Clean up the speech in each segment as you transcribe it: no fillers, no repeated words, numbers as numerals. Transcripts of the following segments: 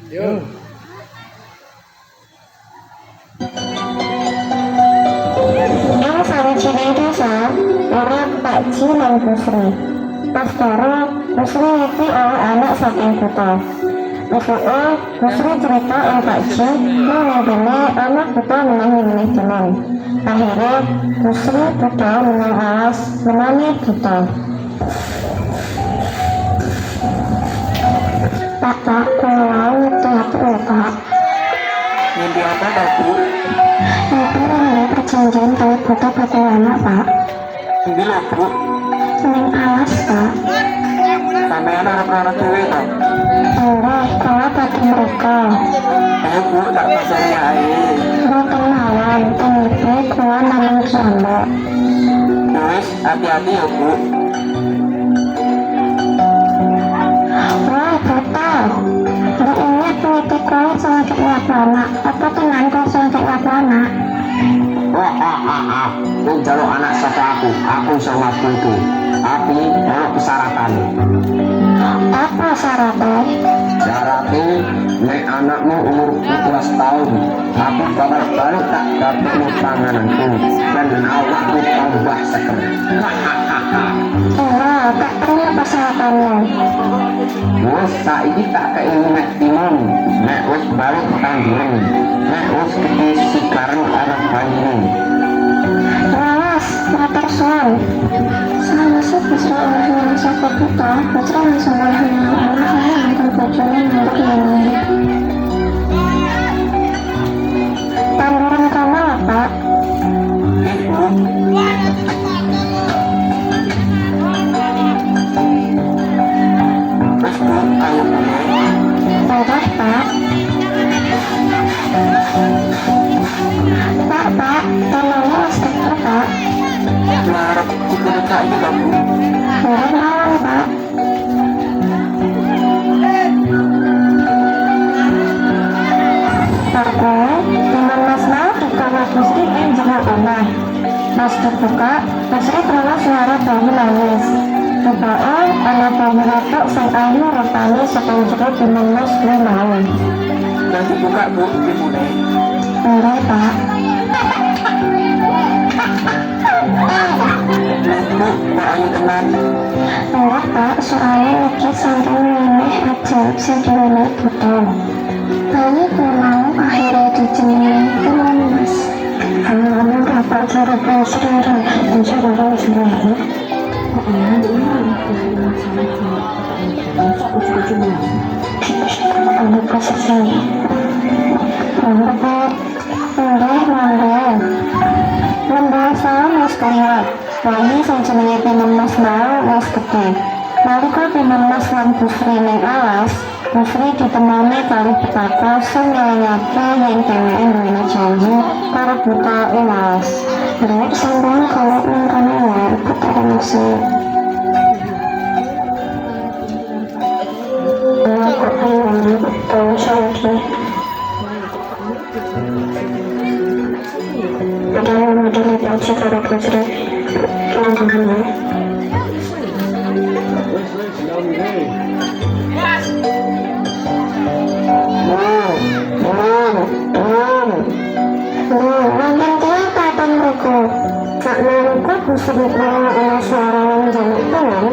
Yo. Ing sawijining desa ana Pak Ji lan Bu Sri. Pas karo Bu Sri iki oleh anak saking buta. Ibuke Bu Sri cerita ing Pak Ji yen dene anak buta meneh tenan. Akhirnya Bu Sri buta menyang alas menani buta. Pak, kalau itu apa Pak? Mimpi apa Pak Bu? Itu ini perjanjian kalau buta bakal anak Pak. Ini loh Bu. Neng alas Pak. Sampean anak-anak dewe Pak. Enggak, kalau bagi mereka. Bu tak percaya Lo kenalan, ibu gua namanya Kiambo. Terus hati-hati ya Bu. Wah, buta. Lo ingat politik kau sama kayak anak. Apa tenan kau sama kayak anak? Kau jaluk anak saka aku sama buku. Tapi kalau persyaratan. Apa syaratnya? Syaratnya, nek anakmu umur 12 tahun, aku bakal balik tak dapetmu tangananku dan awakku tambah seger. Enggak, tak perlu persyaratannya. Wes saiki tak keinginan nek timun, nek wes balik tanduran, nek wes gede sigaran anak bayine. Lawas, matur suwun. Saya sih bisa oleh saka buta, putra langsung oleh anak saya nonton bojone nanduk ini. Tanduran kamu Pak. Wes Bu, ayo mulai. Enggak Pak. Pak, tangannya harus teker Pak. Ngarep kita ini Pak Bu. Enggak lawan Pak. Aku, teman Mas mau di kamar Pusri yang jaga omah. Pas dibuka, Pusri terima suara bayi nangis. Tiba-tiba, anak bayi rotok sang ayu rupanya sekang jeruk teman Mas belum mau. Nanti buka Bu, dimulai. Enggak Pak. Bu, Pak ayo tenan. Enggak Pak, soalnya Niki sampai memeh ajaib sing diwenehi buta. Bayi mau akhirnya dijenengi teman Mas. Kamu dapat cara sendiri dan cara sendiri. Kamu posisi. Untuk Lembah saya Mas kaya. Bayi sing jenenge teman Mas mau wis gede. Nalika teman Mas lan Bu Sri ning alas, Bu Sri ditemani kali petaka sing ngelingake yen dheweke duweni janji karo buta ing alas. Terus sampeyan kalau ning kono ya, buta musik. Aku pengen betul sanki. Ada yang ada di baca karo Bu Sri. Jangan Wonten tiyang katon mriku. Sakmenika Bu Sri ana suara yang jamak tenan.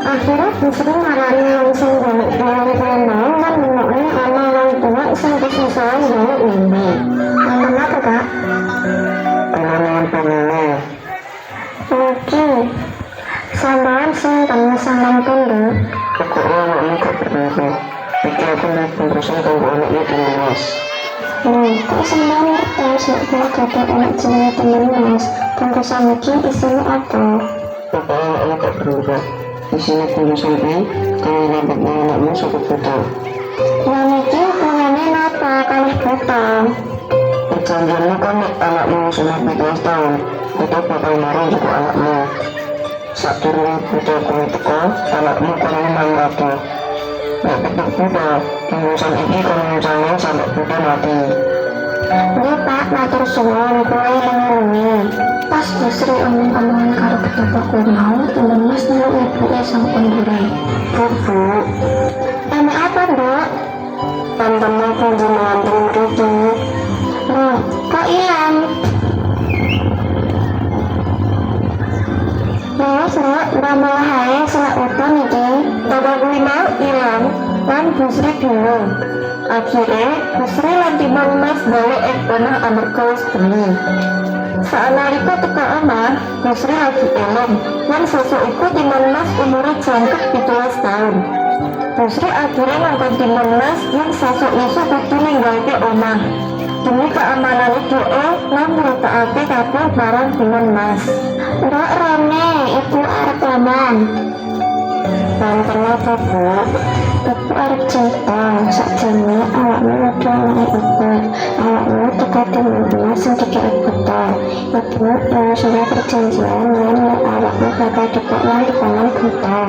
Akhirnya Bu Sri marani wong sing jamak tenan lan nemokne ana wong tuwa sing kesusahan jamak ngene. Wonten apa, Kak? Pengen. Oke. Sampeyan sing temu salam pundhut. Pokoknya anakmu gak berdosa. Iki aku mau pengurusan kanggo anaknya teman Mas. Kok sampeyan ngertos nek kula dapat anak jenenge temen Mas. Bungkusan iki isine apa? Pokoknya anakmu gak berdosa. Di sini pengurusan ini, kamu dapat anakmu satu buta. Lan iki hubungane napa kalih buta? Perjanjianmu kan anakmu sudah 12 tahun. Kita bakal marah juga anakmu. Saat turun buta kulit teko, anakmu kan memang mati. Nek petuk buta, pengurusan ini kan menjamin sampai buta mati. Nggih Pak, matur suwun kula eling-elingi. Pas Bu Sri omong-omongan karo betapa mau, temen Mas nang ibuke sampun durung. Bu, Enak apa, Nduk? temen mau ilang lan Busri bingung. Akhirnya Busri lan Timun Mas balik omah amarga wis bengi. Sanalika teka omah, Busri lagi eling lan sesuk iku Timun Mas umure jangkep 17 tahun. Busri akhirnya ngangkon Timun Mas yang sesuk isuk kudu ninggalke omah demi keamanan doa lan ngrutakake kabeh barang Timun Mas. Mbak Rene, ibu arep laman. Wonten apa, Bu? Ibu arep cerita, sakjane awakmu udah anake ibu. Awakmu teko Timun Mas sing dikek buta. Ibu sudah perjanjian lan awakmu bakal dikek lan dikolan buta.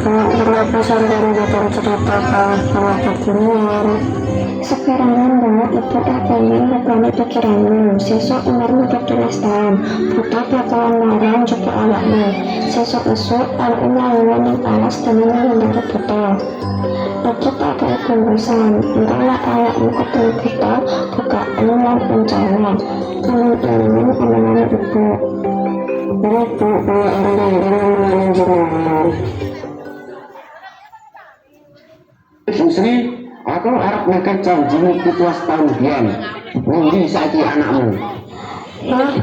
Kenapa sampai datang cerita kalau beginian? Sekarang Mbak, ibu pengen ngebani pikiranmu. Sesok umurmu 17 tahun, buta bakalan larang juga awakmu. Sesok esok awakmu melawan yang alas dan menghindari buta. Iki tak ada bungkusan, entahlah awakmu ketemu buta, bukaan lan bencana. Amin-amin amalan ibu. Ibu, orang-orang jenengan. Busri, aku arep ngeket janjimu 17 tahun biyen. Ngendi saiki anakmu?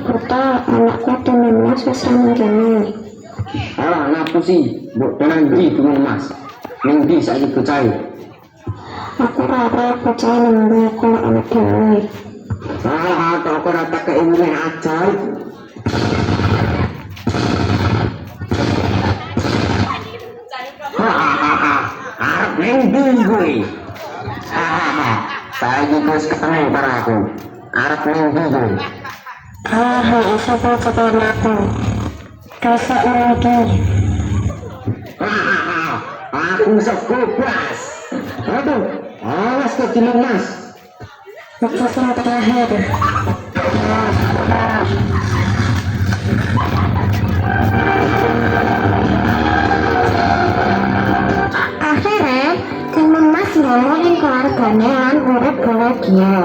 Buta, anakku Timun Mas wis ra kene. Alah, ngapu sih, mbok tenan ndi Timun Mas? Ngendi saiki bocahe? Aku ora percaya nang aku anak dhewe. Alah, kok ora tak keinginan ajaib. Arep ngendi kowe? Saiki wis ketemu karo aku. Arep ngendi kowe? Sapa ketemu aku? Kasar lagi. Aku sok bebas. Aduh, awas ke Timun Mas. Keputusan terakhir. Akhirnya Timun Mas ngomongin keluarganya lan urip bahagia.